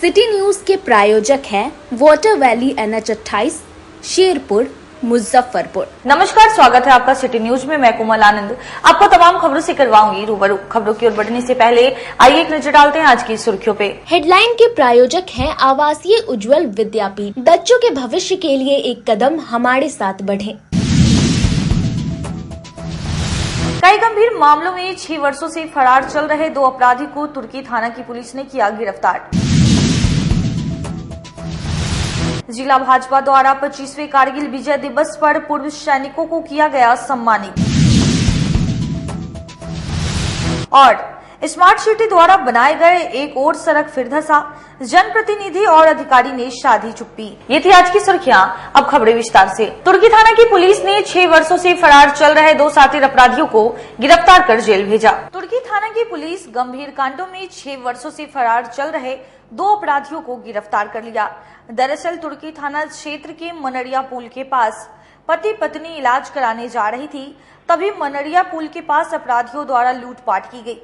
City news के प्रायोजक हैं water valley NH28 Sherpur Muzaffarpur. नमस्कार, स्वागत है आपका सिटी न्यूज में। मैं कोमल आनंद आपको तमाम खबरों से करवाऊंगी रूबरू। खबरों की ओर बढ़ने से पहले आइए एक नजर डालते हैं आज की सुर्खियों पे। हेडलाइन के प्रायोजक हैं आवासीय उज्जवल विद्यापीठ। बच्चों के भविष्य के लिए एक कदम हमारे साथ बढ़े। कई गंभीर मामलों में 6 वर्षों से फरार चल रहे 2 अपराधी को तुर्की थाना की पुलिस ने किया गिरफ्तार। जिला भाजपा द्वारा 25वें कारगिल विजय दिवस पर पूर्व सैनिकों को किया गया सम्मानित। और स्मार्ट सिटी द्वारा बनाए गए एक और सड़क फिर धंसा, जनप्रतिनिधि और अधिकारी ने साधी चुप्पी। ये थी आज की सुर्खियां। अब खबरें विस्तार से। तुर्की थाना की पुलिस ने 6 वर्षों से फरार चल रहे 2 शातिर अपराधियों को गिरफ्तार कर जेल भेजा। तुर्की थाना की पुलिस गंभीर कांडों में 6 वर्षों से फरार चल रहे 2 अपराधियों को गिरफ्तार कर लिया। दरअसल तुर्की थाना क्षेत्र के मनरिया पुल के पास पति पत्नी इलाज कराने जा रही थी, तभी मनरिया पुल के पास अपराधियों द्वारा लूटपाट की गई,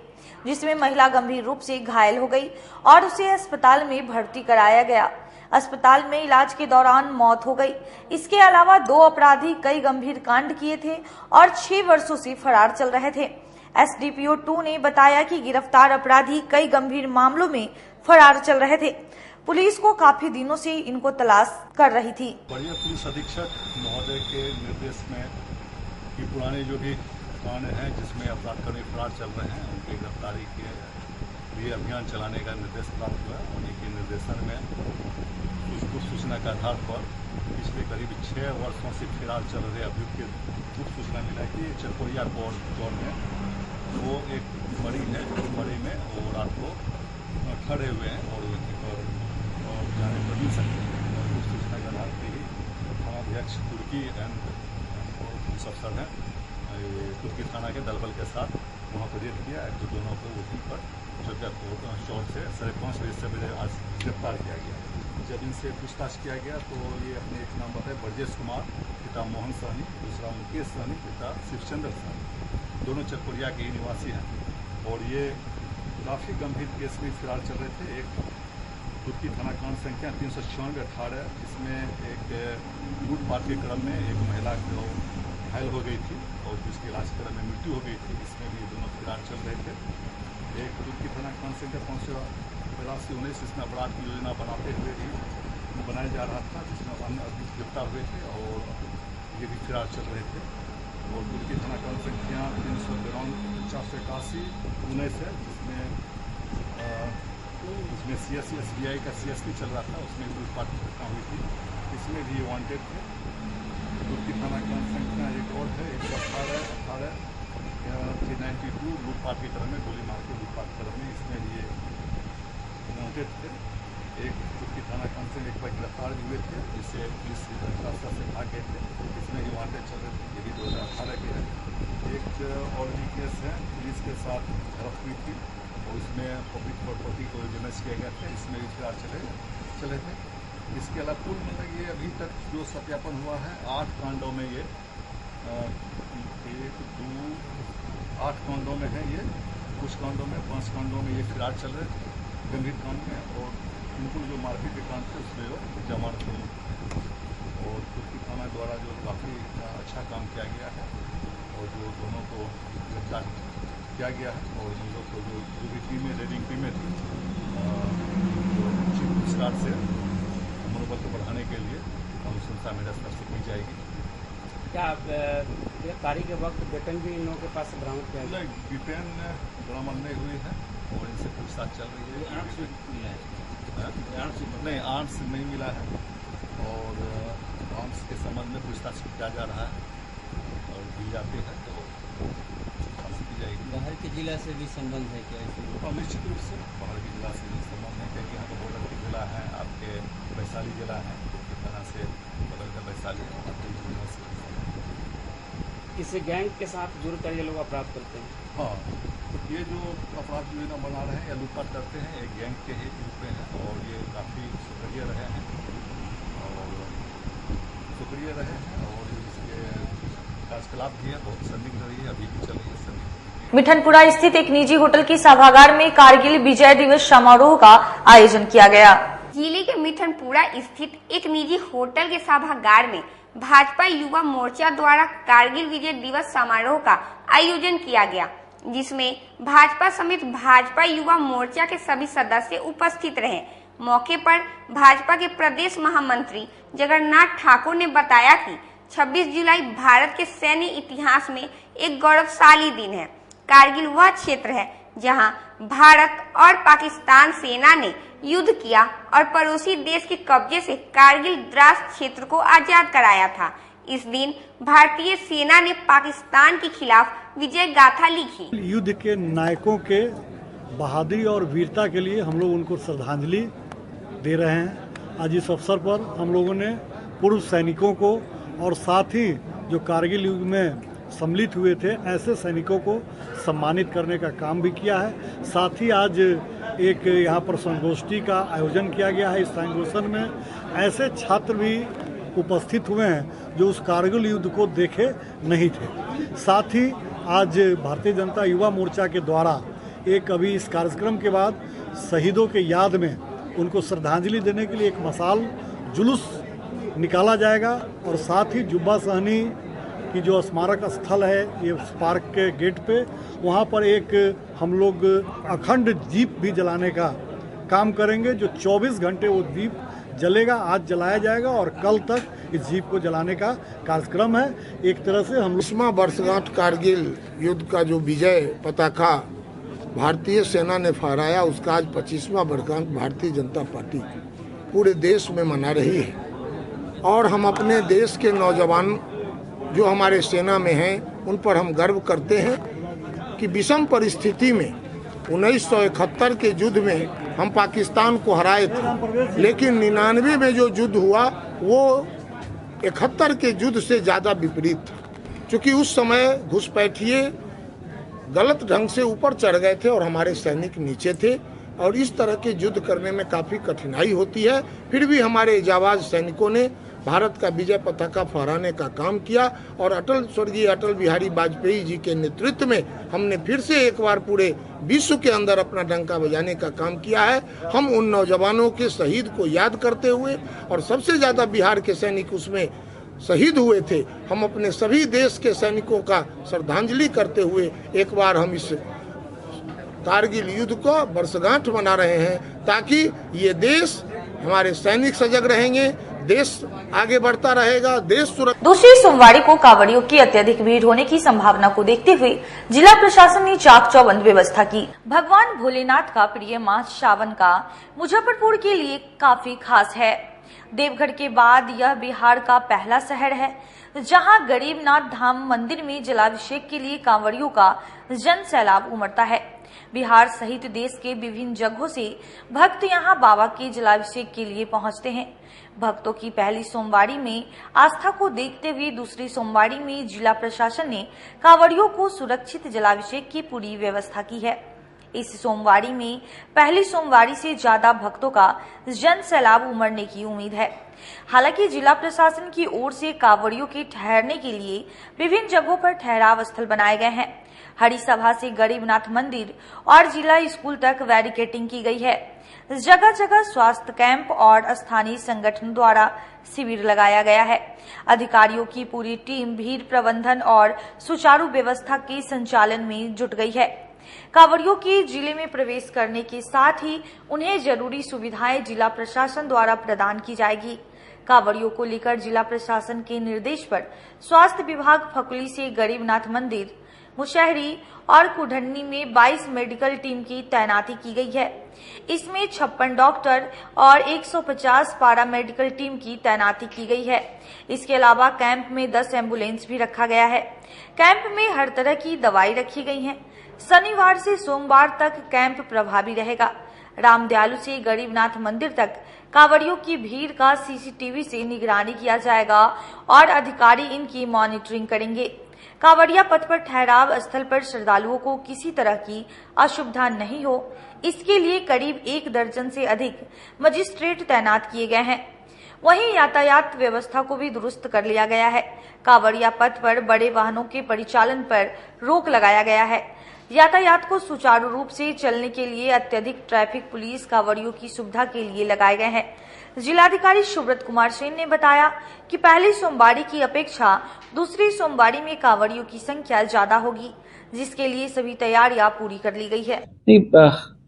जिसमें महिला गंभीर रूप से घायल हो गई और उसे अस्पताल में भर्ती कराया गया। अस्पताल में इलाज के दौरान मौत हो गई। इसके अलावा 2 अपराधी कई गंभीर कांड किए थे और 6 वर्षों से फरार चल रहे थे। SDPO 2 ने बताया कि गिरफ्तार अपराधी कई गंभीर मामलों में फरार चल रहे थे। पुलिस को काफी दिनों से इनको तलाश कर रही थी। बढ़िया पुलिस अधीक्षक महोदय के निर्देश में कि पुराने जो भी कांड हैं जिसमें अपराध करने फरार चल रहे हैं उनकी गिरफ्तारी के लिए अभियान चलाने का निर्देश प्राप्त हुआ। उन्हीं के निर्देशन में कुछ सूचना के आधार पर पिछले करीब 6 वर्षों से फरार चल रहे अभियुक्त के कुछ सूचना मिला कि चरकोरिया कोर्ट में वो एक मरी है, मरी में वो रात को खड़े हुए हैं और जाने पर मिल सकते हैं। और कुछ सूचना के आधार पर ही थानाध्यक्ष तुर्की पुलिस अफसर हैं तुर्की थाना के दलबल के साथ वहाँ पर रेड किया, जो दोनों को उसी पर चौर से 5:30 बजे सवेरे आज गिरफ्तार किया गया। जब इनसे पूछताछ किया गया तो ये अपने एक नाम बताए ब्रजेश कुमार पिता मोहन सहनी, दूसरा मुकेश सहनी पिता शिवचंद्र सहनी, दोनों चरकोरिया के ही निवासी हैं और ये काफ़ी गंभीर केस में फरार चल रहे थे। एक तुर्की थाना कांड संख्या 396/18, जिसमें एक लूटपाट के क्रम में एक महिला को घायल हो गई थी और जिसके इलाज के क्रम में मृत्यु हो गई थी, इसमें भी दोनों फरार चल रहे थे। एक तुर्की थाना कांड संख्या 582/19, इसमें अपराध की योजना बनाते हुए ही बनाया जा रहा था, जिसमें अन्य अभियुक्त गिरफ्तार हुए थे और ये भी फरार चल रहे थे। और तुर्की थाना कांड संख्या 352/481/19 है, जिसमें CSC SBI का CSP चल रहा था, उसमें लूटपाट की घटना हुई थी, इसमें भी वांटेड थे। तुर्की थाना कांड संख्या एक और है 118/392 लूटपाट के क्रम में गोली मार के लूटपाट क्रम में, इसमें भी ये वांटेड थे। एक तुर्की थाना कांड से एक बार गिरफ्तार भी हुए थे, जिससे पुलिस रास्ता से भाग गए थे, इसमें भी वांटेड चल रहे थे। ये भी 2018 के है। एक और भी केस है, पुलिस के साथ झड़प हुई थी और उसमें पब्लिक प्रॉपर्टी को डैमेज किया गया था, इसमें भी फरार चले थे। इसके अलावा कुल मतलब ये अभी तक जो सत्यापन हुआ है 8 कांडों में, ये 1 2 8 कांडों में है, ये कुछ कांडों में 5 कांडों में ये फरार चल रहे थे गंभीर कांड में, और बिल्कुल जो मारपीट के कांड थे उसमें वो जमानत हुई। और तुर्की थाना द्वारा जो काफ़ी अच्छा काम किया गया है और जो दोनों को गिरफ्तार किया गया है और उन लोग को जो भी टीमें रेडिंग टीमें थी उच्च पुरस्कार से मनोबल को बढ़ाने के लिए अनुशंसा मेरा स्तर से की जाएगी। क्या गिरफ्तारी के वक्त वेतन भी इन लोगों के पास बरामद किया गया? वेतन बरामद नहीं हुई है और इनसे पूछताछ चल रही है। नहीं, आर्म्स नहीं मिला है और आर्म्स के संबंध में पूछताछ किया जा रहा है और दी जाती है तो की जाएगी। बाहर के जिला से भी संबंध है क्या? और निश्चित रूप से बाहर के जिला से भी संबंध है, क्योंकि यहाँ पर बॉर्डर के जिला है, आपके वैशाली जिला है, इस तरह से बगल का वैशाली है। किसी गैंग के साथ जुड़कर ये लोग अपराध करते हैं? हाँ, तो ये जो अपराध योजना बना रहे हैं या लूटपाट करते हैं एक गैंग के ही रूप में है और ये काफ़ी सक्रिय रहे हैं और इसके कार्यकलाप भी है बहुत संदिग्ध रही है, अभी भी चल रही है संदिग्ध मिठनपुरा स्थित एक निजी होटल के सभागार में कारगिल विजय दिवस समारोह का आयोजन किया गया। जिले के मिठनपुरा स्थित एक निजी होटल के सभागार में भाजपा युवा मोर्चा द्वारा कारगिल विजय दिवस समारोह का आयोजन किया गया, जिसमें भाजपा समेत भाजपा युवा मोर्चा के सभी सदस्य उपस्थित रहे। मौके पर भाजपा के प्रदेश महामंत्री जगन्नाथ ठाकुर ने बताया कि 26 जुलाई भारत के सैन्य इतिहास में एक गौरवशाली दिन है। कारगिल वह क्षेत्र है जहां भारत और पाकिस्तान सेना ने युद्ध किया और पड़ोसी देश के कब्जे से कारगिल द्रास क्षेत्र को आजाद कराया था। इस दिन भारतीय सेना ने पाकिस्तान के खिलाफ विजय गाथा लिखी। युद्ध के नायकों के बहादुरी और वीरता के लिए हम लोग उनको श्रद्धांजलि दे रहे हैं। आज इस अवसर पर हम लोगों ने पूर्व सैनिकों को और साथ ही जो कारगिल युद्ध में सम्मिलित हुए थे ऐसे सैनिकों को सम्मानित करने का काम भी किया है। साथ ही आज एक यहाँ पर संगोष्ठी का आयोजन किया गया है। इस संगोष्ठी में ऐसे छात्र भी उपस्थित हुए हैं जो उस कारगिल युद्ध को देखे नहीं थे। साथ ही आज भारतीय जनता युवा मोर्चा के द्वारा एक अभी इस कार्यक्रम के बाद शहीदों के याद में उनको श्रद्धांजलि देने के लिए एक मशाल जुलूस निकाला जाएगा और साथ ही जुब्बा सहनी की जो स्मारक स्थल है ये पार्क के गेट पे, वहाँ पर एक हम लोग अखंड दीप भी जलाने का काम करेंगे। जो 24 घंटे वो दीप जलेगा, आज जलाया जाएगा और कल तक इस दीप को जलाने का कार्यक्रम है। एक तरह से हम 20वां वर्षगांठ कारगिल युद्ध का जो विजय पताका भारतीय सेना ने फहराया, उसका आज 25वां वर्षगांठ भारतीय जनता पार्टी पूरे देश में मना रही है। और हम अपने देश के नौजवान जो हमारे सेना में हैं उन पर हम गर्व करते हैं कि विषम परिस्थिति में 1971 के युद्ध में हम पाकिस्तान को हराए थे, लेकिन 99 में जो युद्ध हुआ वो 71 के युद्ध से ज़्यादा विपरीत था, क्योंकि उस समय घुसपैठिए गलत ढंग से ऊपर चढ़ गए थे और हमारे सैनिक नीचे थे और इस तरह के युद्ध करने में काफ़ी कठिनाई होती है। फिर भी हमारे जाबाज सैनिकों ने भारत का विजय पताका फहराने का काम किया और स्वर्गीय अटल बिहारी वाजपेयी जी के नेतृत्व में हमने फिर से एक बार पूरे विश्व के अंदर अपना डंका बजाने का काम किया है। हम उन नौजवानों के शहीद को याद करते हुए और सबसे ज़्यादा बिहार के सैनिक उसमें शहीद हुए थे, हम अपने सभी देश के सैनिकों का श्रद्धांजलि करते हुए एक बार हम इस कारगिल युद्ध को वर्षगांठ मना रहे हैं, ताकि ये देश, हमारे सैनिक सजग रहेंगे, देश आगे बढ़ता रहेगा, देश सुरक्षित। दूसरी सोमवारी को कांवड़ियों की अत्यधिक भीड़ होने की संभावना को देखते हुए जिला प्रशासन ने चाक चौबंद व्यवस्था की। भगवान भोलेनाथ का प्रिय मास सावन का मुजफ्फरपुर के लिए काफी खास है। देवघर के बाद यह बिहार का पहला शहर है जहां गरीबनाथ धाम मंदिर में जलाभिषेक के लिए कांवड़ियों का जन सैलाब उमड़ता है। बिहार सहित देश के विभिन्न जगहों से भक्त यहां बाबा के जलाभिषेक के लिए पहुंचते हैं। भक्तों की पहली सोमवारी में आस्था को देखते हुए दूसरी सोमवारी में जिला प्रशासन ने कांवड़ियों को सुरक्षित जलाभिषेक की पूरी व्यवस्था की है। इस सोमवारी में पहली सोमवारी से ज्यादा भक्तों का जन सैलाब उमड़ने की उम्मीद है। हालांकि जिला प्रशासन की ओर से कांवड़ियों के ठहरने के लिए विभिन्न जगहों पर ठहराव स्थल बनाए गए हैं। हरी सभा से गरीबनाथ मंदिर और जिला स्कूल तक बैरिकेडिंग की गई है। जगह जगह स्वास्थ्य कैंप और स्थानीय संगठन द्वारा शिविर लगाया गया है। अधिकारियों की पूरी टीम भीड़ प्रबंधन और सुचारू व्यवस्था के संचालन में जुट गई है। कांवड़ियों के जिले में प्रवेश करने के साथ ही उन्हें जरूरी सुविधाएं जिला प्रशासन द्वारा प्रदान की जाएगी। कांवड़ियों को लेकर जिला प्रशासन के निर्देश पर स्वास्थ्य विभाग फकुली से गरीबनाथ मंदिर, मुशहरी और कुढ़नी में 22 मेडिकल टीम की तैनाती की गई है। इसमें 56 डॉक्टर और 150 पारा मेडिकल टीम की तैनाती की गई है। इसके अलावा कैंप में 10 एम्बुलेंस भी रखा गया है। कैंप में हर तरह की दवाई रखी गई है। शनिवार से सोमवार तक कैंप प्रभावी रहेगा। रामदयालु से गरीबनाथ मंदिर तक कांवड़ियों की भीड़ का सीसीटीवी से निगरानी किया जाएगा और अधिकारी इनकी मॉनिटरिंग करेंगे। कांवड़िया पथ पर ठहराव स्थल पर श्रद्धालुओं को किसी तरह की असुविधा नहीं हो, इसके लिए करीब 1 दर्जन से अधिक मजिस्ट्रेट तैनात किए गए हैं। वहीं यातायात व्यवस्था को भी दुरुस्त कर लिया गया है। कांवड़िया पथ पर बड़े वाहनों के परिचालन पर रोक लगाया गया है। यातायात को सुचारू रूप से चलने के लिए अत्यधिक ट्रैफिक पुलिस कांवड़ियों की सुविधा के लिए लगाए गए हैं। जिलाधिकारी सुब्रत कुमार सेन ने बताया कि पहली सोमवारी की अपेक्षा दूसरी सोमवारी में कांवड़ियों की संख्या ज्यादा होगी, जिसके लिए सभी तैयारियां पूरी कर ली गई है।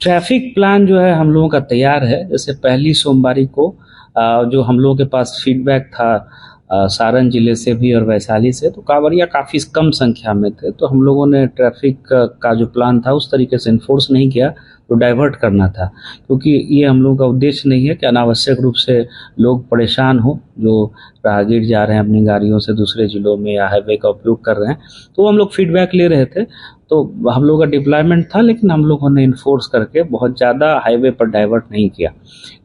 ट्रैफिक प्लान जो है हम लोगों का तैयार है। जैसे पहली सोमवारी को जो हम लोगों के पास फीडबैक था सारण जिले से भी और वैशाली से, तो कांवड़िया काफ़ी कम संख्या में थे, तो हम लोगों ने ट्रैफिक का जो प्लान था उस तरीके से इन्फोर्स नहीं किया, तो डाइवर्ट करना था, क्योंकि ये हम लोगों का उद्देश्य नहीं है कि अनावश्यक रूप से लोग परेशान हो, जो राहगीर जा रहे हैं अपनी गाड़ियों से दूसरे जिलों में या हाईवे का उपयोग कर रहे हैं। तो हम लोग फीडबैक ले रहे थे, तो हम लोगों का डिप्लॉयमेंट था, लेकिन हम लोगों ने इन्फोर्स करके बहुत ज़्यादा हाईवे पर डाइवर्ट नहीं किया।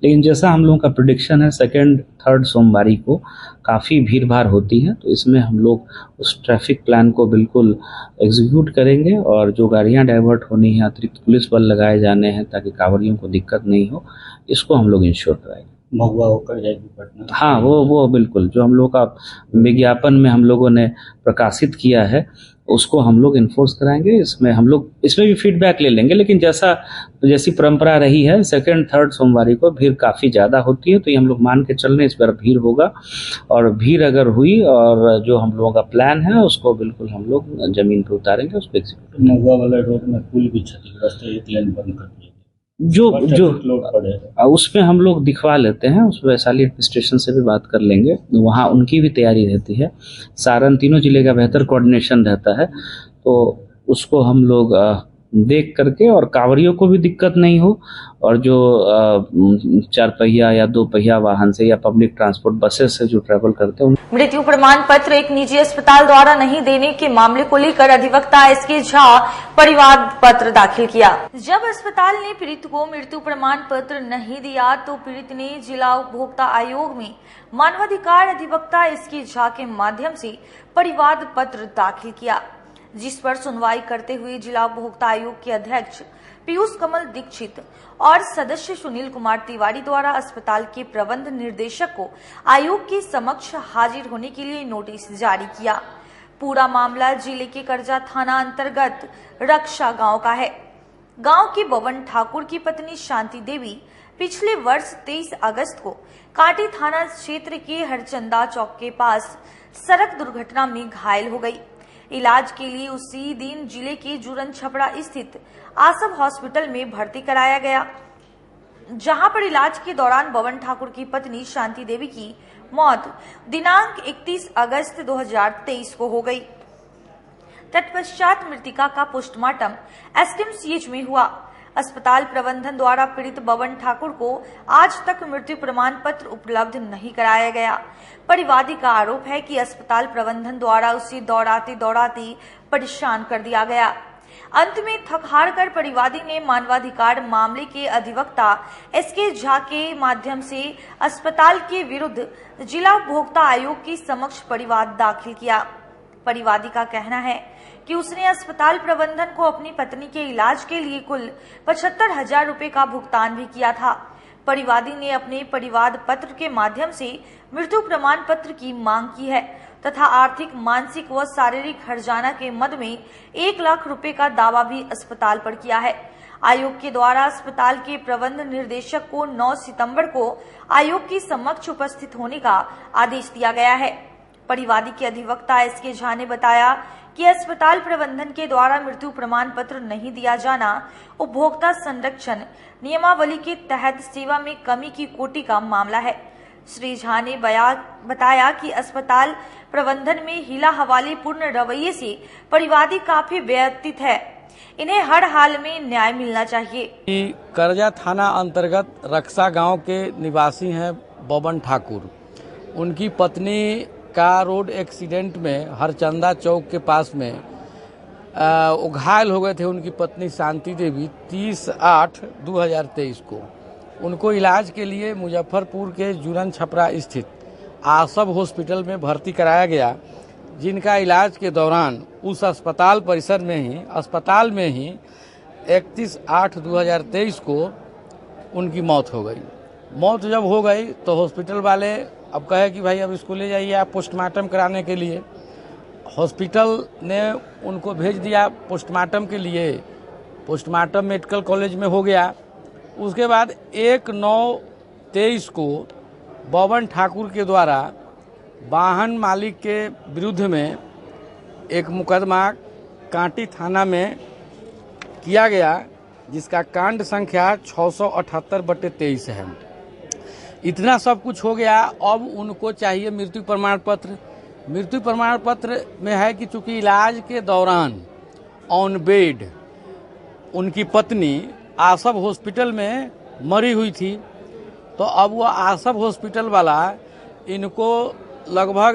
लेकिन जैसा हम लोगों का प्रेडिक्शन है, सेकेंड थर्ड सोमवारी को काफ़ी भीड़ भाड़ होती है, तो इसमें हम लोग उस ट्रैफिक प्लान को बिल्कुल एग्जीक्यूट करेंगे और जो गाड़ियां डाइवर्ट होनी है, अतिरिक्त पुलिस बल लगाए जाने हैं ताकि कांवड़ियों को दिक्कत नहीं हो, इसको हम लोग इंश्योर कराएंगे। महुआ होकर जाएगी पटना। हाँ, वो बिल्कुल जो हम लोग का विज्ञापन में हम लोगों ने प्रकाशित किया है उसको हम लोग इन्फोर्स कराएंगे। इसमें भी फीडबैक ले लेंगे, लेकिन जैसी परंपरा रही है सेकेंड थर्ड सोमवारी को भीड़ काफ़ी ज़्यादा होती है, तो ये हम लोग मान के चल रहे हैं इस बार भीड़ होगा। और भीड़ अगर हुई और जो हम लोगों का प्लान है उसको बिल्कुल हम लोग जमीन पर उतारेंगे, उसको एग्जीक्यूट। महुआ वाले रोड में पुल भी क्षतिग्रस्त है, एक लेन बंद कर दिया जो उसमें हम लोग दिखवा लेते हैं, उस वैशाली एडमिनिस्ट्रेशन से भी बात कर लेंगे, वहाँ उनकी भी तैयारी रहती है। सारण तीनों जिले का बेहतर कोऑर्डिनेशन रहता है, तो उसको हम लोग देख करके, और कांवड़ियों को भी दिक्कत नहीं हो, और जो 4 पहिया या 2 पहिया वाहन से या पब्लिक ट्रांसपोर्ट बसेस से जो ट्रैवल करते हैं। मृत्यु प्रमाण पत्र एक निजी अस्पताल द्वारा नहीं देने के मामले को लेकर अधिवक्ता एसके झा परिवाद पत्र दाखिल किया। जब अस्पताल ने पीड़ित को मृत्यु प्रमाण पत्र नहीं दिया, तो पीड़ित ने जिला उपभोक्ता आयोग में मानवाधिकार अधिवक्ता एसके झा के माध्यम से परिवाद पत्र दाखिल किया, जिस पर सुनवाई करते हुए जिला उपभोक्ता आयोग के अध्यक्ष पीयूष कमल दीक्षित और सदस्य सुनील कुमार तिवारी द्वारा अस्पताल के प्रबंध निर्देशक को आयोग के समक्ष हाजिर होने के लिए नोटिस जारी किया। पूरा मामला जिले के करजा थाना अंतर्गत रक्षा गांव का है। गांव के बबन ठाकुर की पत्नी शांति देवी पिछले वर्ष 23 अगस्त को कांटी थाना क्षेत्र के हरचंदा चौक के पास सड़क दुर्घटना में घायल हो गई। इलाज के लिए उसी दिन जिले के जुरन छपरा स्थित आसब हॉस्पिटल में भर्ती कराया गया, जहां पर इलाज के दौरान बबन ठाकुर की पत्नी शांति देवी की मौत दिनांक 31 अगस्त 2023 को हो गई। तत्पश्चात मृतिका का पोस्टमार्टम एसकेएमसीएच में हुआ। अस्पताल प्रबंधन द्वारा पीड़ित बबन ठाकुर को आज तक मृत्यु प्रमाण पत्र उपलब्ध नहीं कराया गया। परिवादी का आरोप है कि अस्पताल प्रबंधन द्वारा उसे दौड़ाते दौड़ाते परेशान कर दिया गया। अंत में थक हार कर परिवादी ने मानवाधिकार मामले के अधिवक्ता एसके झा के माध्यम से अस्पताल के विरुद्ध जिला उपभोक्ता आयोग के समक्ष परिवाद दाखिल किया। परिवादी का कहना है कि उसने अस्पताल प्रबंधन को अपनी पत्नी के इलाज के लिए कुल 75,000 रुपए का भुगतान भी किया था। परिवादी ने अपने परिवाद पत्र के माध्यम से मृत्यु प्रमाण पत्र की मांग की है तथा आर्थिक, मानसिक व शारीरिक हर्जाना के मद में 1 लाख रुपए का दावा भी अस्पताल पर किया है। आयोग के द्वारा अस्पताल के प्रबंध निर्देशक को 9 सितंबर को आयोग के समक्ष उपस्थित होने का आदेश दिया गया है। परिवादी के अधिवक्ता एसके झा ने बताया कि अस्पताल प्रबंधन के द्वारा मृत्यु प्रमाण पत्र नहीं दिया जाना उपभोक्ता संरक्षण नियमावली के तहत सेवा में कमी की कोटि का मामला है। श्री झा ने बताया कि अस्पताल प्रबंधन में हिला हवाली पूर्ण रवैये से परिवादी काफी व्यथित है। इन्हें हर हाल में न्याय मिलना चाहिए। करजा थाना अंतर्गत रक्षा गांव के निवासी हैं बबन ठाकुर। उनकी पत्नी का रोड एक्सीडेंट में हरचंदा चौक के पास में वो घायल हो गए थे। उनकी पत्नी शांति देवी 30/8/2023 को उनको इलाज के लिए मुजफ्फरपुर के जुरन छपरा स्थित आसब हॉस्पिटल में भर्ती कराया गया, जिनका इलाज के दौरान उस अस्पताल परिसर में ही 31/8/2023 को उनकी मौत हो गई। मौत जब हो गई तो हॉस्पिटल वाले अब कहे कि भाई अब इसको ले जाइए आप पोस्टमार्टम कराने के लिए। हॉस्पिटल ने उनको भेज दिया पोस्टमार्टम के लिए। पोस्टमार्टम मेडिकल कॉलेज में हो गया। उसके बाद 1/9/23 को बबन ठाकुर के द्वारा वाहन मालिक के विरुद्ध में एक मुकदमा कांटी थाना में किया गया, जिसका कांड संख्या 678/23 है। इतना सब कुछ हो गया। अब उनको चाहिए मृत्यु प्रमाण पत्र। मृत्यु प्रमाण पत्र में है कि चूंकि इलाज के दौरान ऑन बेड उनकी पत्नी आसब हॉस्पिटल में मरी हुई थी, तो अब वो आसब हॉस्पिटल वाला इनको लगभग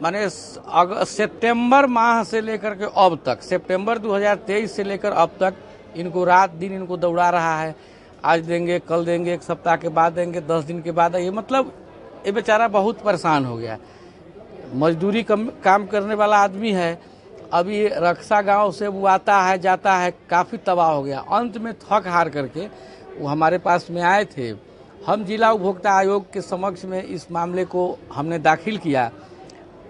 माने सितंबर माह से लेकर के अब तक, सितंबर 2023 से लेकर अब तक इनको रात दिन इनको दौड़ा रहा है। आज देंगे, कल देंगे, एक सप्ताह के बाद देंगे, 10 दिन के बाद। ये मतलब ये बेचारा बहुत परेशान हो गया। मजदूरी काम करने वाला आदमी है। अभी रक्षा गांव से वो आता है जाता है, काफ़ी तबाह हो गया। अंत में थक हार करके वो हमारे पास में आए थे। हम जिला उपभोक्ता आयोग के समक्ष में इस मामले को हमने दाखिल किया।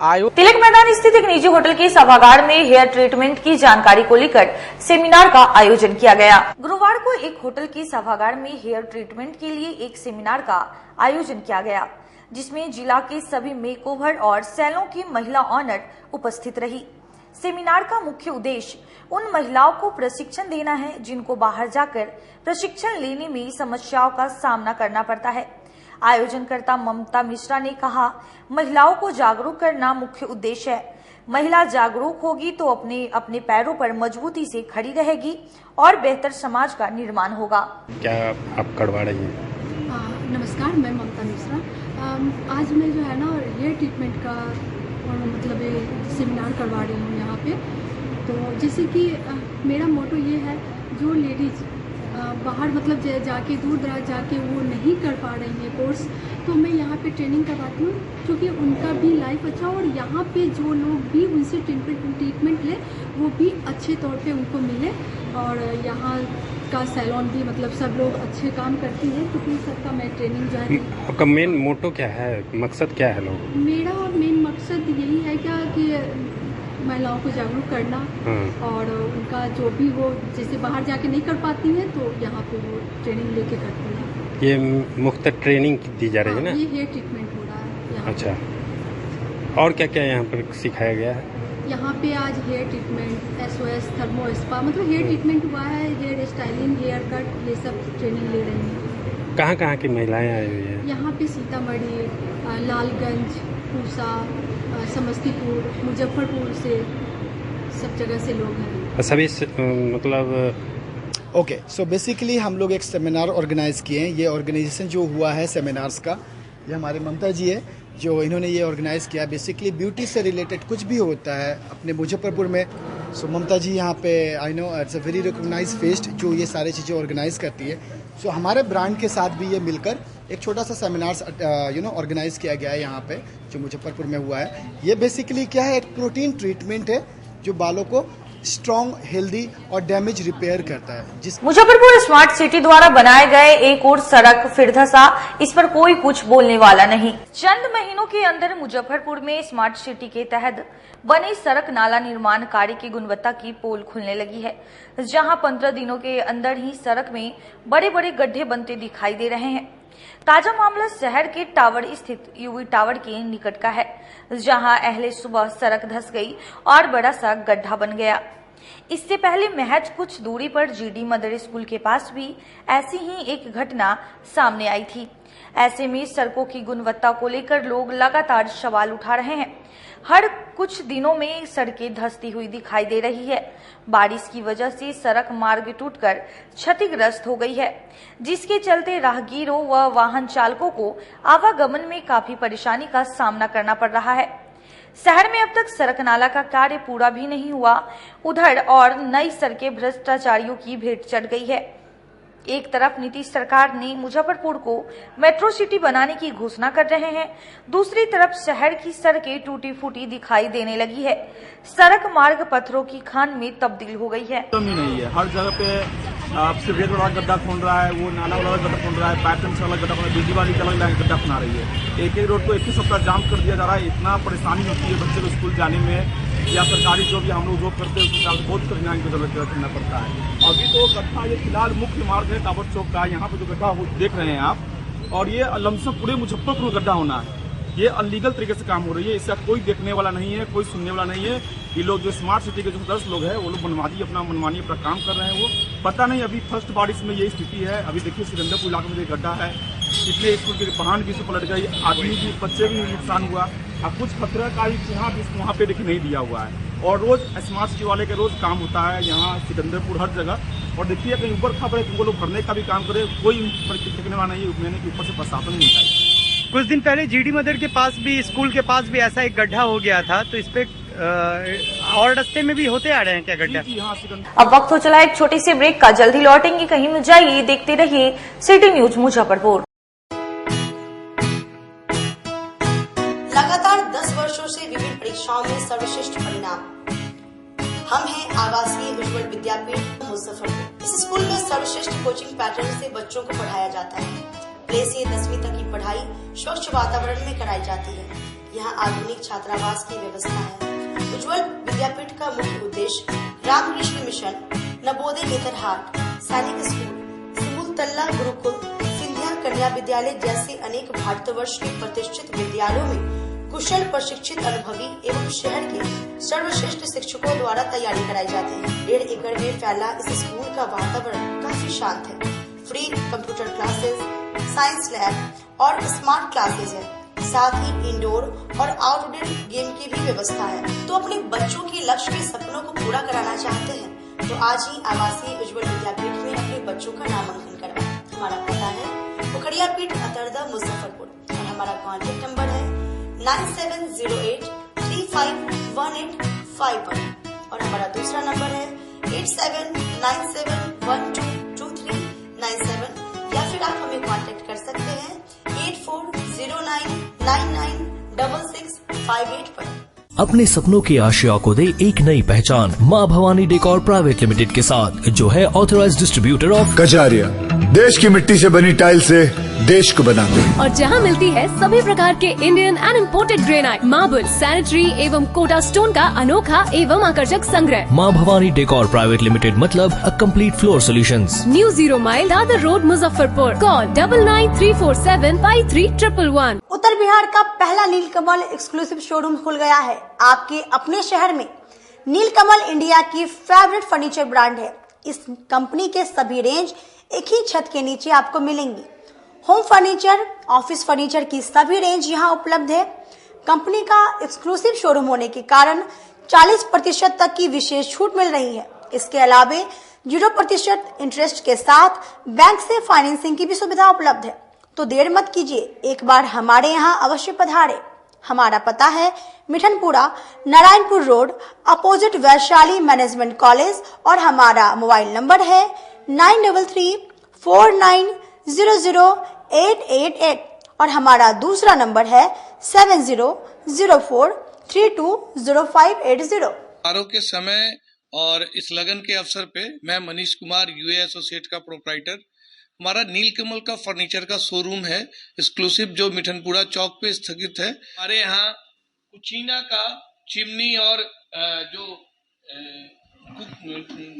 आयोग तिलक मैदान स्थित एक निजी होटल के सभागार में हेयर ट्रीटमेंट की जानकारी को लेकर सेमिनार का आयोजन किया गया। गुरुवार को एक होटल के सभागार में हेयर ट्रीटमेंट के लिए एक सेमिनार का आयोजन किया गया, जिसमें जिला के सभी मेकओवर और सैलून की महिला ऑनर उपस्थित रही। सेमिनार का मुख्य उद्देश्य उन महिलाओं को प्रशिक्षण देना है जिनको बाहर जाकर प्रशिक्षण लेने में समस्याओं का सामना करना पड़ता है। आयोजनकर्ता ममता मिश्रा ने कहा, महिलाओं को जागरूक करना मुख्य उद्देश्य है। महिला जागरूक होगी तो अपने पैरों पर मजबूती से खड़ी रहेगी और बेहतर समाज का निर्माण होगा। क्या आप करवा रही हैं? नमस्कार, मैं ममता मिश्रा। आज मैं जो है ना हेयर ट्रीटमेंट का मतलब सेमिनार करवा रही हूँ यहाँ पे। तो जैसे कि मेरा मोटो ये है, जो लेडीज बाहर मतलब जाके दूर दराज जाके वो नहीं कर पा रही है कोर्स, तो मैं यहाँ पे ट्रेनिंग करवाती हूँ, क्योंकि उनका भी लाइफ अच्छा और यहाँ पे जो लोग भी उनसे ट्रीटमेंट ले वो भी अच्छे तौर पे उनको मिले। और यहाँ का सैलून भी मतलब सब लोग अच्छे काम करती हैं, क्योंकि सबका मैं ट्रेनिंग जो है। आपका मेन मोटो क्या है, मकसद क्या है? लोग मेरा मेन मकसद यही है क्या कि महिलाओं को जागरूक करना और उनका जो भी वो जैसे बाहर जाके नहीं कर पाती हैं तो यहाँ पे वो ट्रेनिंग लेके करती हैं। ये मुफ्त ट्रेनिंग दी जा रही है ना? ये हेयर ट्रीटमेंट हो रहा है यहाँ। अच्छा, और क्या क्या यहाँ पर सिखाया गया है? यहाँ पे आज hair treatment, SOS, thermo spa, मतलब हेयर ट्रीटमेंट हुआ है, हेयर स्टाइलिंग, हेयर कट, ये सब ट्रेनिंग ले रही हैं। कहाँ की महिलाएं आई हुई है? यहाँ पे सीतामढ़ी, लालगंज, पूसा, समस्तीपुर, मुजफ्फरपुर से सब जगह से लोग हैं। सभी मतलब ओके, सो बेसिकली हम लोग एक सेमिनार ऑर्गेनाइज किए हैं। ये ऑर्गेनाइजेशन जो हुआ है सेमिनार्स का, ये हमारे ममता जी है जो इन्होंने ये ऑर्गेनाइज किया। बेसिकली ब्यूटी से रिलेटेड कुछ भी होता है अपने मुजफ्फरपुर में, सो ममता जी यहाँ पे I know it's a very recognize fest जो ये सारी चीज़ें ऑर्गेनाइज करती है। सो हमारे ब्रांड के साथ भी ये मिलकर एक छोटा सा सेमिनार ऑर्गेनाइज किया गया है यहाँ पे जो मुजफ्फरपुर में हुआ है। ये बेसिकली क्या है, एक प्रोटीन ट्रीटमेंट है जो बालों को स्ट्रॉन्ग, हेल्दी और डैमेज रिपेयर करता है। जिस मुजफ्फरपुर स्मार्ट सिटी द्वारा बनाए गए एक और सड़क फिर धंसा, इस पर कोई कुछ बोलने वाला नहीं। चंद महीनों के अंदर मुजफ्फरपुर में स्मार्ट सिटी के तहत बने सड़क नाला निर्माण कार्य की गुणवत्ता की पोल खुलने लगी है, जहां 15 दिनों के अंदर ही सड़क में बड़े बड़े गड्ढे बनते दिखाई दे रहे हैं। ताजा मामला शहर के टावर स्थित यूवी टावर के निकट का है, जहां अहले सुबह सड़क धंस गई और बड़ा सा गड्ढा बन गया। इससे पहले महज कुछ दूरी पर GD मदर स्कूल के पास भी ऐसी ही एक घटना सामने आई थी। ऐसे में सड़कों की गुणवत्ता को लेकर लोग लगातार सवाल उठा रहे हैं। हर कुछ दिनों में सड़कें धंसती हुई दिखाई दे रही है। बारिश की वजह से सड़क मार्ग टूटकर क्षतिग्रस्त हो गई है, जिसके चलते राहगीरों व वाहन चालकों को आवागमन में काफी परेशानी का सामना करना पड़ रहा है। शहर में अब तक सड़क नाला का कार्य पूरा भी नहीं हुआ, उधर और नई सड़कें भ्रष्टाचारियों की भेंट चढ़ गई है। एक तरफ नीतीश सरकार ने मुजफ्फरपुर को मेट्रो सिटी बनाने की घोषणा कर रहे हैं, दूसरी तरफ शहर की सड़कें टूटी फूटी दिखाई देने लगी है। सड़क मार्ग पत्थरों की खान में तब्दील हो गई है। कमी नहीं है, हर जगह पे सिगरेट वाला गड्ढा खोल रहा है, वो नाला वाला गड्ढा खोल रहा है, पैटर्न वाला गड्ढा खोल रहा है, बिजली वाली का अलग गड्ढा बना रही है। एक रोड को 21 सप्ताह जाम कर दिया जा रहा है। इतना परेशानी होती है बच्चे को स्कूल जाने में या सरकारी जो भी हम लोग जॉब करते हैं उसके साथ बहुत कठिनाई का करना पड़ता है। अभी तो गड्ढा ये फिलहाल मुख्य मार्ग है टावर चौक का, यहाँ पे जो गड्ढा देख रहे हैं आप, और ये लमसम पूरे मुजफ्फरपुर में गड्ढा होना है। ये अनलीगल तरीके से काम हो रही है, इसका कोई देखने वाला नहीं है, कोई सुनने वाला नहीं है। ये लोग जो स्मार्ट सिटी के जो 10 लोग हैं वो लोग मनमानी अपना काम कर रहे हैं। वो पता नहीं अभी फर्स्ट बारिश में यही स्थिति है। अभी देखिए सिकंदरपुर इलाके में गड्ढा है, कितने स्कूल के वाहन भी पलट गई, आदमी भी, बच्चे भी नुकसान हुआ। अब कुछ खतरा का वहाँ पे देखिए नहीं दिया हुआ है। और रोज स्मार्ट सिटी वाले के रोज काम होता है यहाँ सिकंदरपुर हर जगह। और देखिए कहीं ऊपर खबर है, वो लोग भरने का भी काम करे, कोई देखने वाला नहीं है। मैंने कि ऊपर से प्रशासन नहीं चाहिए। कुछ दिन पहले जीडी मदर के पास भी, स्कूल के पास भी ऐसा एक गड्ढा हो गया था, तो इस पे और रास्ते में भी होते आ रहे हैं क्या गड्ढा? अब वक्त हो चला एक छोटी सी ब्रेक का, जल्दी लौटेंगे, कहीं मत जाइए, देखते रहिए सिटी न्यूज मुजफ्फरपुर। लगातार 10 वर्षों से विभिन्न परीक्षाओं में सर्वश्रेष्ठ परिणाम। हम हैं आवासीय उज्ज्वल विद्यापीठ मुजफ्फरपुर। इस स्कूल में सर्वश्रेष्ठ कोचिंग पैटर्न से बच्चों को पढ़ाया जाता है। प्ले से 10वीं तक की पढ़ाई स्वच्छ वातावरण में कराई जाती है। यहाँ आधुनिक छात्रावास की व्यवस्था है। उज्ज्वल विद्यापीठ का मुख्य उद्देश्य रामकृष्ण मिशन, नवोदय नेतरहाट, सैनिक स्कूल, सिमुलतल्ला गुरुकुल, सिंधिया कन्या विद्यालय जैसे अनेक भारतवर्ष के प्रतिष्ठित विद्यालयों में कुशल प्रशिक्षित अनुभवी एवं शहर के सर्वश्रेष्ठ शिक्षकों द्वारा तैयारी कराई जाती है। 1.5 एकड़ में फैला इस स्कूल का वातावरण काफी शांत है। Free computer classes, science lab और स्मार्ट क्लासेस है। साथ ही इंडोर और आउटडोर गेम की भी व्यवस्था है। तो अपने बच्चों के लक्ष्य के सपनों को पूरा कराना चाहते हैं तो आज ही आवासीय उज्ज्वल विद्यापीठ में अपने बच्चों का नामांकन करवाएं। हमारा पता है पोखरिया पीठ अतरदा मुजफ्फरपुर और हमारा कॉन्टेक्ट नंबर है 9708 351851 और हमारा दूसरा नंबर है 8797122397 या फिर आप हमें कांटेक्ट कर सकते हैं 8409996658 पर। अपने सपनों की आशा को दे एक नई पहचान माँ भवानी डेकोर प्राइवेट लिमिटेड के साथ, जो है ऑथराइज्ड डिस्ट्रीब्यूटर ऑफ कजारिया। देश की मिट्टी से बनी टाइल से देश को बनाते हैं। और जहां मिलती है सभी प्रकार के Indian and imported granite, marble, sanitary एवं कोटा स्टोन का अनोखा एवं आकर्षक संग्रह। माँ भवानी डेकोर प्राइवेट लिमिटेड मतलब a complete floor solutions. New 0 mile Dadar road Muzaffarpur. Call 9934753111। उत्तर बिहार का पहला नीलकमल एक्सक्लूसिव शोरूम खुल गया है आपके अपने शहर में। नीलकमल इंडिया की फेवरेट फर्नीचर ब्रांड है। इस कंपनी के सभी रेंज एक ही छत के नीचे आपको मिलेंगी। होम फर्नीचर, ऑफिस फर्नीचर की सभी रेंज यहाँ उपलब्ध है। कंपनी का एक्सक्लूसिव शोरूम होने के कारण 40% तक की विशेष छूट मिल रही है। इसके अलावे 0% इंटरेस्ट के साथ बैंक से फाइनेंसिंग की भी सुविधा उपलब्ध है। तो देर मत कीजिए, एक बार हमारे यहाँ अवश्य पधारे। हमारा पता है Mithanpura, Narayanpur road, opposite Vaishali management college और हमारा मोबाइल नंबर है 9334900888 और हमारा दूसरा नंबर है 7004320580। समारोह के समय और इस लगन के अवसर पे मैं मनीष कुमार यूए एसोसिएट का प्रोप्राइटर, हमारा नीलकमल का फर्नीचर का शोरूम है एक्सक्लूसिव जो मिठनपुरा चौक पे स्थगित है। हमारे यहाँ कुचीना का चिमनी और जो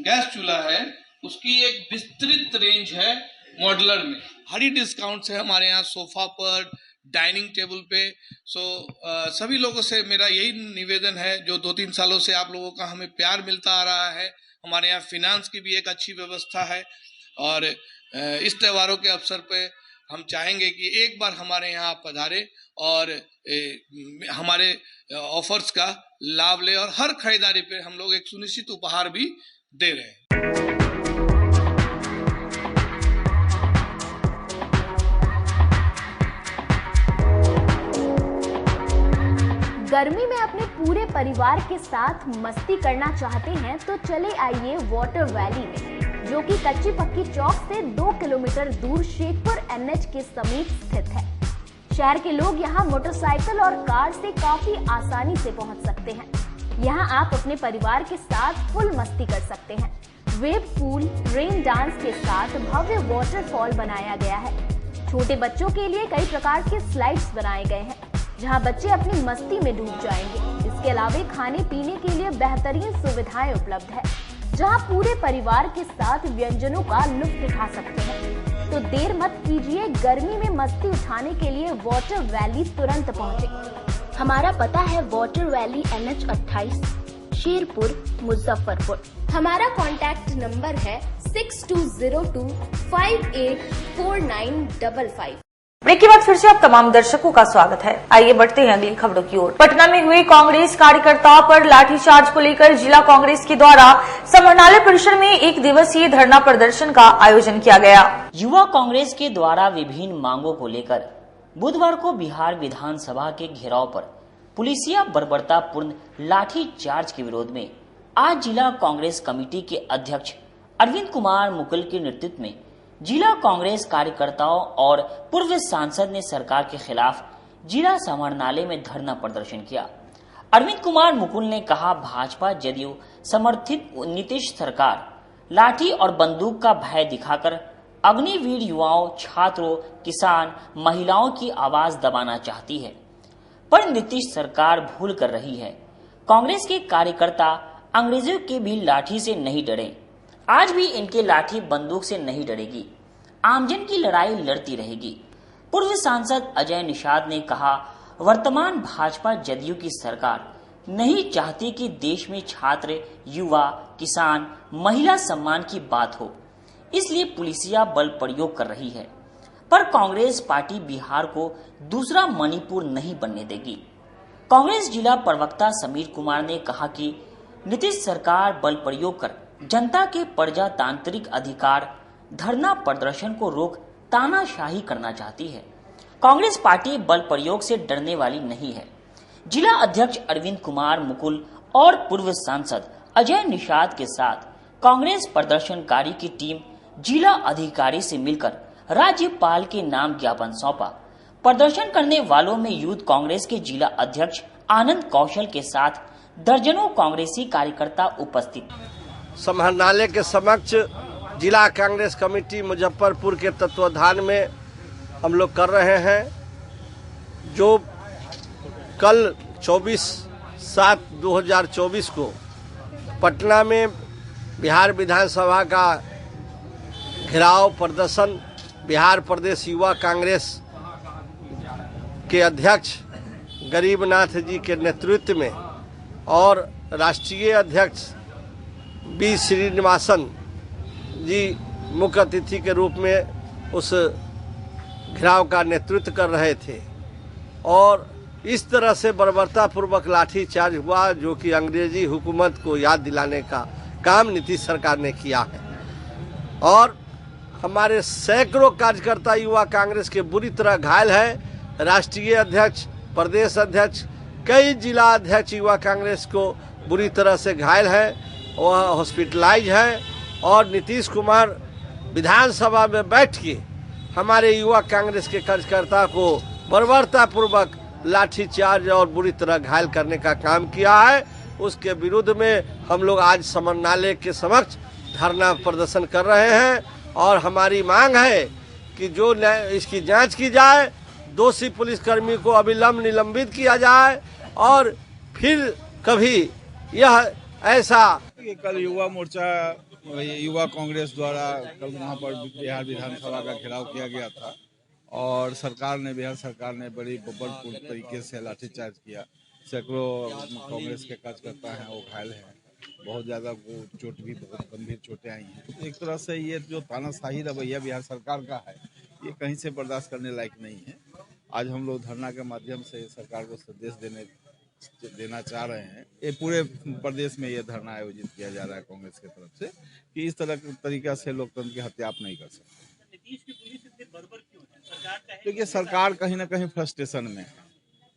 गैस चूल्हा है उसकी एक विस्तृत रेंज है मॉडलर में। भारी डिस्काउंट है हमारे यहाँ सोफा पर, डाइनिंग टेबल पे। सभी लोगों से मेरा यही निवेदन है, जो 2-3 सालों से आप लोगों का हमें प्यार मिलता आ रहा है। हमारे यहाँ फिनांस की भी एक अच्छी व्यवस्था है और इस त्योहारों के अवसर पे हम चाहेंगे कि एक बार हमारे यहाँ पधारे और हमारे ऑफर्स का लाभ ले और हर खरीदारी पे हम लोग एक सुनिश्चित उपहार भी दे रहे हैं। गर्मी में अपने पूरे परिवार के साथ मस्ती करना चाहते हैं तो चले आइए वाटर वैली में, जो कि कच्ची पक्की चौक से 2 किलोमीटर दूर शेखपुर NH के समीप स्थित है। शहर के लोग यहाँ मोटरसाइकिल और कार से काफी आसानी से पहुँच सकते हैं। यहाँ आप अपने परिवार के साथ फुल मस्ती कर सकते हैं। वेव पूल, रेन डांस के साथ भव्य वाटरफॉल बनाया गया है। छोटे बच्चों के लिए कई प्रकार के स्लाइड्स बनाए गए हैं, जहां बच्चे अपनी मस्ती में डूब जाएंगे। इस इसके अलावा खाने पीने के लिए बेहतरीन सुविधाएं उपलब्ध है, जहां पूरे परिवार के साथ व्यंजनों का लुत्फ उठा सकते हैं। तो देर मत कीजिए, गर्मी में मस्ती उठाने के लिए वाटर वैली तुरंत पहुंचे। हमारा पता है water valley NH 28, Sherpur, Muzaffarpur. हमारा कॉन्टैक्ट नंबर है 6202584955। ब्रेक के बाद फिर से आप तमाम दर्शकों का स्वागत है। आइए बढ़ते हैं अगली खबरों की ओर। पटना में हुए कांग्रेस कार्यकर्ताओं पर लाठीचार्ज को लेकर जिला कांग्रेस के द्वारा समाहरणालय परिसर में 1 दिवसीय धरना प्रदर्शन का आयोजन किया गया। युवा कांग्रेस के द्वारा विभिन्न मांगों को लेकर बुधवार को बिहार विधानसभा के घेराव पर पुलिसिया बर्बरतापूर्ण लाठीचार्ज के विरोध में आज जिला कांग्रेस कमेटी के अध्यक्ष अरविंद कुमार मुकुल के नेतृत्व में जिला कांग्रेस कार्यकर्ताओं और पूर्व सांसद ने सरकार के खिलाफ जिला समाहरणालय में धरना प्रदर्शन किया। अरविंद कुमार मुकुल ने कहा, भाजपा जदयू समर्थित नीतीश सरकार लाठी और बंदूक का भय दिखाकर अग्निवीर युवाओं, छात्रों, किसान, महिलाओं की आवाज दबाना चाहती है, पर नीतीश सरकार भूल कर रही है। कांग्रेस के कार्यकर्ता अंग्रेजों के भी लाठी से नहीं डरे, आज भी इनके लाठी बंदूक से नहीं डरेगी, आमजन की लड़ाई लड़ती रहेगी। पूर्व सांसद अजय निषाद ने कहा, वर्तमान भाजपा जदयू की सरकार नहीं चाहती कि देश में छात्र, युवा, किसान, महिला सम्मान की बात हो, इसलिए पुलिसिया बल प्रयोग कर रही है। पर कांग्रेस पार्टी बिहार को दूसरा मणिपुर नहीं बनने देगी। कांग्रेस जिला प्रवक्ता समीर कुमार ने कहा कि नीतीश सरकार बल प्रयोग कर जनता के प्रजातांत्रिक अधिकार धरना प्रदर्शन को रोक तानाशाही करना चाहती है। कांग्रेस पार्टी बल प्रयोग से डरने वाली नहीं है। जिला अध्यक्ष अरविंद कुमार मुकुल और पूर्व सांसद अजय निषाद के साथ कांग्रेस प्रदर्शनकारी की टीम जिला अधिकारी से मिलकर राज्यपाल के नाम ज्ञापन सौंपा। प्रदर्शन करने वालों में यूथ कांग्रेस के जिला अध्यक्ष आनंद कौशल के साथ दर्जनों कांग्रेसी कार्यकर्ता उपस्थित। समाहरणालय के समक्ष जिला कांग्रेस कमेटी मुजफ्फरपुर के तत्वाधान में हम लोग कर रहे हैं, जो कल 24/7/2024 को पटना में बिहार विधानसभा का घेराव प्रदर्शन बिहार प्रदेश युवा कांग्रेस के अध्यक्ष गरीबनाथ जी के नेतृत्व में और राष्ट्रीय अध्यक्ष बी श्रीनिवासन जी मुख्य अतिथि के रूप में उस घेराव का नेतृत्व कर रहे थे और इस तरह से बर्बरतापूर्वक लाठीचार्ज हुआ, जो कि अंग्रेजी हुकूमत को याद दिलाने का काम नीतीश सरकार ने किया है। और हमारे सैकड़ों कार्यकर्ता युवा कांग्रेस के बुरी तरह घायल हैं। राष्ट्रीय अध्यक्ष, प्रदेश अध्यक्ष, कई जिला अध्यक्ष युवा कांग्रेस को बुरी तरह से घायल हैं, वह हॉस्पिटलाइज हैं और नीतीश कुमार विधानसभा में बैठ के हमारे युवा कांग्रेस के कार्यकर्ता को बर्बरतापूर्वक लाठीचार्ज और बुरी तरह घायल करने का काम किया है। उसके विरुद्ध में हम लोग आज समाहरणालय के समक्ष धरना प्रदर्शन कर रहे हैं और हमारी मांग है कि जो इसकी जांच की जाए, दोषी पुलिसकर्मी को अविलंब निलंबित किया जाए और फिर कभी यह ऐसा। कल युवा मोर्चा युवा कांग्रेस द्वारा कल वहाँ पर बिहार विधानसभा का घेराव किया गया था और बिहार सरकार ने बड़ी बर्बरपूर्ण तरीके से लाठीचार्ज किया। सैकड़ों कांग्रेस के कार्यकर्ता हैं वो घायल हैं, बहुत ज़्यादा वो चोट भी बहुत गंभीर चोटें आई हैं। एक तरह से ये जो तानाशाही रवैया बिहार सरकार का है, ये कहीं से बर्दाश्त करने लायक नहीं है। आज हम लोग धरना के माध्यम से सरकार को संदेश देना चाह रहे हैं। ये पूरे प्रदेश में ये धरना आयोजित किया जा रहा है कांग्रेस की तरफ से कि इस तरह तरीका से लोकतंत्र की हत्या आप नहीं कर सकते। देखिए, सरकार कहीं ना कहीं फ्रस्ट्रेशन में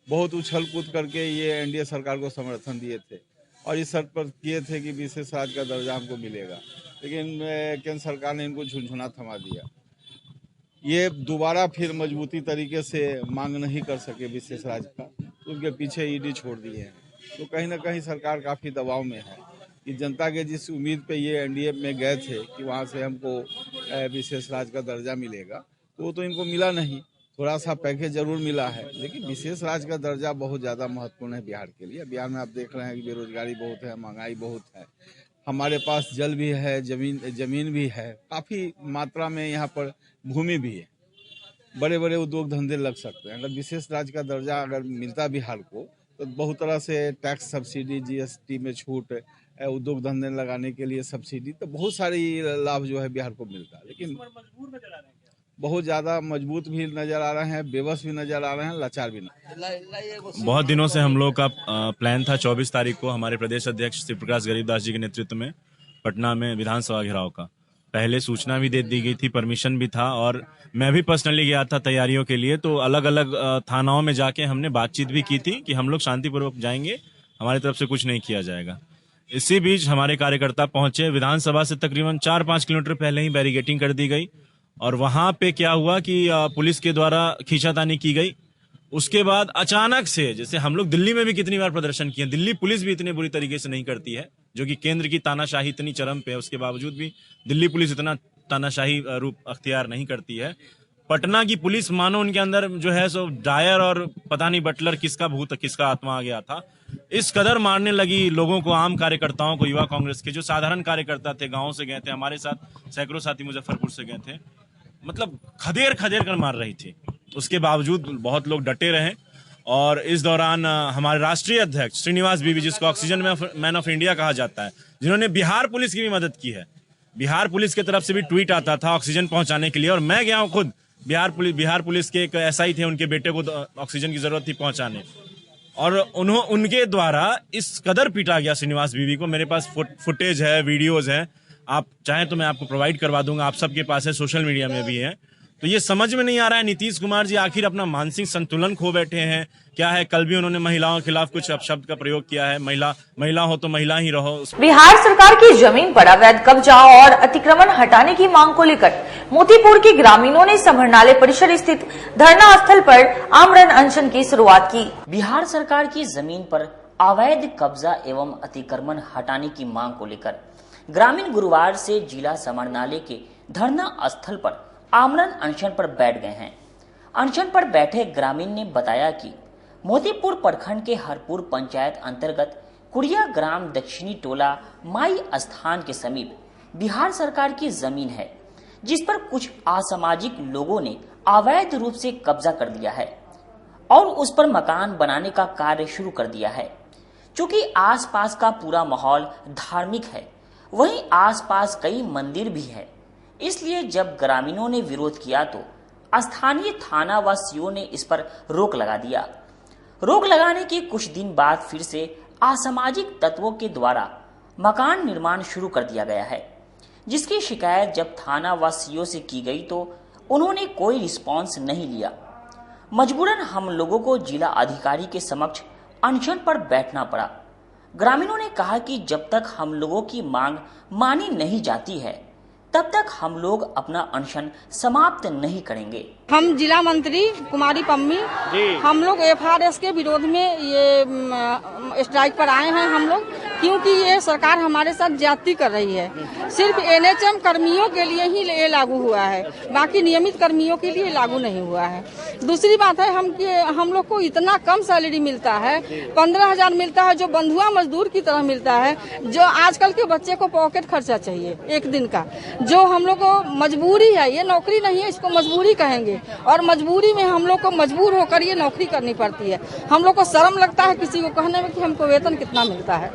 बहुत उछल कूद करके ये एनडीए सरकार को समर्थन दिए थे और इस शर्त पर किए थे कि विशेष राज्य का दर्जा हमको मिलेगा, लेकिन केंद्र सरकार ने इनको झुनझुना थमा दिया। ये दोबारा फिर मजबूती तरीके से मांग नहीं कर सके विशेष राज्य का, तो उनके पीछे ईडी छोड़ दिए हैं। तो कहीं ना कहीं सरकार काफ़ी दबाव में है कि जनता के जिस उम्मीद पे ये एनडीए में गए थे कि वहाँ से हमको विशेष राज्य का दर्जा मिलेगा, तो वो तो इनको मिला नहीं। थोड़ा सा पैकेज जरूर मिला है, लेकिन विशेष राज्य का दर्जा बहुत ज़्यादा महत्वपूर्ण है बिहार के लिए। बिहार में आप देख रहे हैं कि बेरोजगारी बहुत है, महंगाई बहुत है, हमारे पास जल भी है, जमीन भी है, काफ़ी मात्रा में यहाँ पर भूमि भी है, बड़े बड़े उद्योग धंधे लग सकते हैं। अगर विशेष राज्य का दर्जा अगर मिलता बिहार को तो बहुत तरह से टैक्स सब्सिडी, GST में छूट, उद्योग धंधे लगाने के लिए सब्सिडी, तो बहुत सारी लाभ जो है बिहार को मिलता है। लेकिन बहुत ज़्यादा मजबूत भी नज़र आ रहे हैं, बेबस भी नज़र आ रहे हैं, लाचार भी नहीं। बहुत दिनों से हम लोग का प्लान था 24 तारीख को हमारे प्रदेश अध्यक्ष श्री प्रकाश गरीबदास जी के नेतृत्व में पटना में विधानसभा घेराव का पहले सूचना भी दे दी गई थी, परमिशन भी था, और मैं भी पर्सनली गया था तैयारियों के लिए। तो अलग अलग थानाओं में जाके हमने बातचीत भी की थी कि हम लोग शांतिपूर्वक जाएंगे, हमारी तरफ से कुछ नहीं किया जाएगा। इसी बीच हमारे कार्यकर्ता पहुंचे, विधानसभा से तकरीबन 4-5 किलोमीटर पहले ही बैरिकेटिंग कर दी गई, और वहां पे क्या हुआ कि पुलिस के द्वारा खींचातानी की गई। उसके बाद अचानक से, जैसे हम लोग दिल्ली में भी कितनी बार प्रदर्शन किए, दिल्ली पुलिस भी इतने बुरी तरीके से नहीं करती है, जो कि केंद्र की तानाशाही इतनी चरम पे है, उसके बावजूद भी दिल्ली पुलिस इतना तानाशाही रूप अख्तियार नहीं करती है। पटना की पुलिस मानो उनके अंदर जो है सो डायर और पता नहीं बटलर किसका भूत किसका आत्मा आ गया था, इस कदर मारने लगी लोगों को, आम कार्यकर्ताओं को, युवा कांग्रेस के जो साधारण कार्यकर्ता थे, गाँव से गए थे, हमारे साथ सैकड़ों साथी मुजफ्फरपुर से गए थे, मतलब खदेड़ कर मार रही थी। उसके बावजूद बहुत लोग डटे रहे, और इस दौरान हमारे राष्ट्रीय अध्यक्ष श्रीनिवास बीवी, जिसको ऑक्सीजन मैन ऑफ इंडिया कहा जाता है, जिन्होंने बिहार पुलिस की भी मदद की है, बिहार पुलिस की तरफ से भी ट्वीट आता था ऑक्सीजन पहुंचाने के लिए, और मैं गया हूं खुद, बिहार पुलिस के एक SI थे, उनके बेटे को ऑक्सीजन की जरूरत थी पहुंचाने, और उनके द्वारा इस कदर पीटा गया श्रीनिवास बीवी को। मेरे पास फुटेज है, वीडियोज है, आप चाहें तो मैं आपको प्रोवाइड करवा दूंगा, आप सबके पास है, सोशल मीडिया में भी है। तो ये समझ में नहीं आ रहा है नीतीश कुमार जी आखिर अपना मानसिक संतुलन खो बैठे हैं क्या है। कल भी उन्होंने महिलाओं के खिलाफ कुछ अपशब्द का प्रयोग किया है, महिला हो तो महिला ही रहो। बिहार सरकार की जमीन पर अवैध कब्जा और अतिक्रमण हटाने की मांग को लेकर मोतीपुर के ग्रामीणों ने संभरनालय परिसर स्थित धरना स्थल पर आमरण अनशन की शुरुआत की। बिहार सरकार की जमीन पर अवैध कब्जा एवं अतिक्रमण हटाने की मांग को लेकर ग्रामीण गुरुवार से जिला समरनालय के धरना स्थल पर आमरण अनशन पर बैठ गए हैं। अनशन पर बैठे ग्रामीण ने बताया कि मोतीपुर प्रखंड के हरपुर पंचायत अंतर्गत कुड़िया ग्राम दक्षिणी टोला माई स्थान के समीप बिहार सरकार की जमीन है, जिस पर कुछ असामाजिक लोगों ने अवैध रूप से कब्जा कर दिया है और उस पर मकान बनाने का कार्य शुरू कर दिया है। चूंकि आसपास का पूरा माहौल धार्मिक है, वहीं आसपास कई मंदिर भी है, इसलिए जब ग्रामीणों ने विरोध किया तो स्थानीय थाना व सीओ ने इस पर रोक लगा दिया। रोक लगाने के कुछ दिन बाद फिर से असामाजिक तत्वों के द्वारा मकान निर्माण शुरू कर दिया गया है, जिसकी शिकायत जब थाना व सीओ से की गई तो उन्होंने कोई रिस्पॉन्स नहीं लिया। मजबूरन हम लोगों को जिला अधिकारी के समक्ष अनशन पर बैठना पड़ा। ग्रामीणों ने कहा कि जब तक हम लोगों की मांग मानी नहीं जाती है तब तक हम लोग अपना अनशन समाप्त नहीं करेंगे। हम जिला मंत्री कुमारी पम्मी हम लोग FRS के विरोध में ये स्ट्राइक पर आए हैं हम लोग, क्योंकि ये सरकार हमारे साथ ज्यादती कर रही है। सिर्फ NHM कर्मियों के लिए ही ये लागू हुआ है, बाकी नियमित कर्मियों के लिए लागू नहीं हुआ है। दूसरी बात है हम लोग को इतना कम सैलरी मिलता है, 15,000 मिलता है, जो बंधुआ मजदूर की तरह मिलता है, जो आजकल के बच्चे को पॉकेट खर्चा चाहिए एक दिन का, जो हम लोग को मजबूरी है, ये नौकरी नहीं है, इसको मजबूरी कहेंगे, और मजबूरी में हम लोग को मजबूर होकर ये नौकरी करनी पड़ती है। हम लोग को शर्म लगता है किसी को कहने में कि हमको वेतन कितना मिलता है,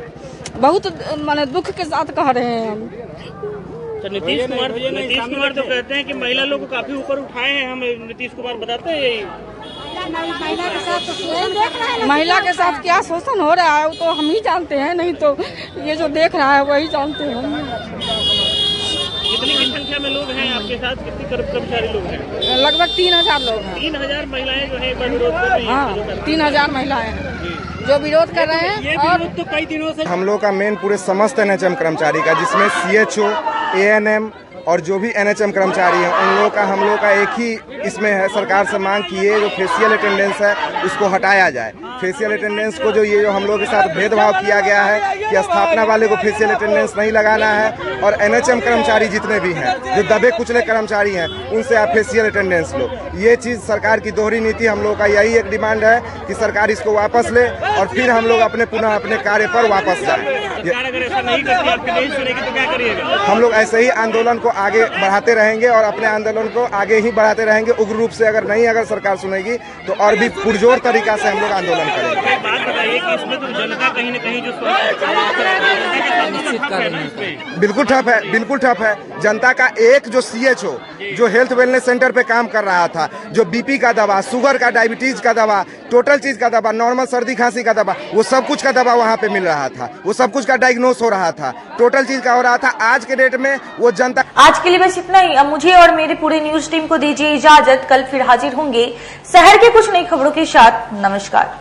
बहुत माने दुख के साथ कह रहे हैं हम। तो नीतीश कुमार तो कहते हैं कि महिला लोग को काफी ऊपर उठाए हैं, हम नीतीश कुमार बताते हैं यही। महिला के साथ क्या शोषण हो रहा है वो तो हम ही जानते हैं, नहीं तो ये जो देख रहा है वही जानते हैं। कितनी की संख्या में लोग हैं आपके साथ, कितनी कर्मचारी लोग हैं? लगभग 3,000 लोग हैं। 3,000 महिलाएं जो है विरोध कर रही हैं। हाँ, 3,000 महिलाएं हैं जो विरोध कर रहे हैं। और तो कई दिनों से हम लोग का मेन पूरे समस्त NHM कर्मचारी का, जिसमें CHO, ANM और जो भी NHM कर्मचारी हैं, उन लोगों का हम लोग का एक ही इसमें है सरकार से मांग की ये जो फेशियल अटेंडेंस है उसको हटाया जाए, फेशियल अटेंडेंस को जो ये जो हम लोगों के साथ भेदभाव किया गया है कि स्थापना वाले को फेशियल अटेंडेंस नहीं लगाना है और एनएचएम कर्मचारी जितने भी हैं जो दबे कुचले कर्मचारी हैं उनसे आप फेशियल अटेंडेंस लो। ये चीज सरकार की दोहरी नीति, हम लोगों का यही एक डिमांड है कि सरकार इसको वापस ले और फिर हम लोग पुनः अपने कार्य पर वापस जाए। अगर ऐसा नहीं करती, आपकी नहीं सुनेगी तो क्या करिएगा? हम लोग ऐसे ही आंदोलन को आगे बढ़ाते रहेंगे और अपने आंदोलन को आगे ही बढ़ाते रहेंगे उग्र रूप से। अगर सरकार सुनेगी तो और भी पुरजोर तरीका से हम लोग आंदोलन करेंगे। एक बात बताइए कि इसमें तो जनता कहीं न कहीं जो बिल्कुल ठप है। जनता का एक जो CHO जो हेल्थ वेलनेस सेंटर पे काम कर रहा था, जो BP का दवा, शुगर का, डायबिटीज का दवा, टोटल चीज का दवा, नॉर्मल सर्दी खांसी का दवा, वो सब कुछ का दवा वहाँ पे मिल रहा था, वो सब कुछ का डायग्नोस हो रहा था, टोटल चीज का हो रहा था। आज के डेट में वो जनता। आज के लिए बस इतना ही। अब मुझे और मेरी पूरी न्यूज टीम को दीजिए इजाजत। कल फिर हाजिर होंगे शहर के कुछ नई खबरों के साथ। नमस्कार।